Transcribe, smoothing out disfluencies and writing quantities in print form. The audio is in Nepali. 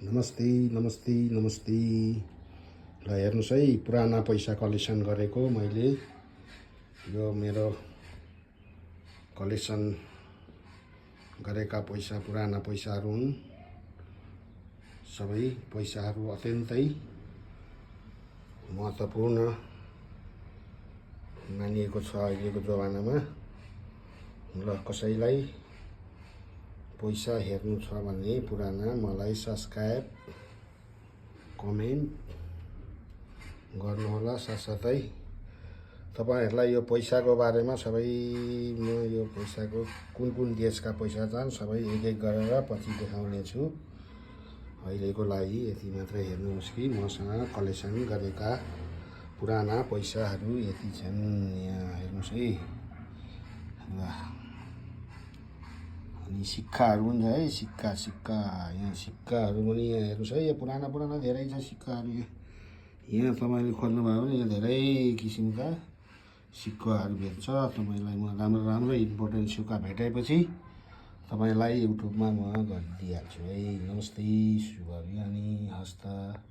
नमस्ते नमस्ते नमस्ते। ल हेर्नुहोस् है, पुराना पैसा कलेक्सन गरेको मैले। यो मेरो कलेक्सन गरेका पैसा पुराना पैसाहरू हुन्। सबै पैसाहरू अत्यन्तै महत्त्वपूर्ण मानिएको छ अहिलेको जमानामा। ल कसैलाई पैसा हेर्नु छ भने पुराना मलाई सब्सक्राइब कमेन्ट गर्नुहोला। साथसाथै तपाईहरुलाई यो पैसाको बारेमा सबैमा यो पैसाको कुन कुन देशका पैसा छन् सबै एक एक गरेर पछि देखाउने छु। अहिलेको लागि यति मात्रै हेर्नुहोस् कि मसँग कलेक्सन गरेका पुराना पैसाहरू यति छन्। यहाँ हेर्नुहोस् है। ल अनि सिक्काहरू पनि छ है, सिक्का यहाँ सिक्काहरू पनि यहाँ हेर्नुहोस् है। यो पुराना धेरै छ सिक्काहरू। यहाँ तपाईँले खोज्नुभयो भने यहाँ धेरै किसिमका सिक्काहरू भेट्छ। तपाईँलाई म राम्रो इम्पोर्टेन्ट सिक्का भेटेपछि तपाईँलाई युट्युबमा म गरिदिइहाल्छु है। नमस्ते, शुभ बिहानी, हस्त।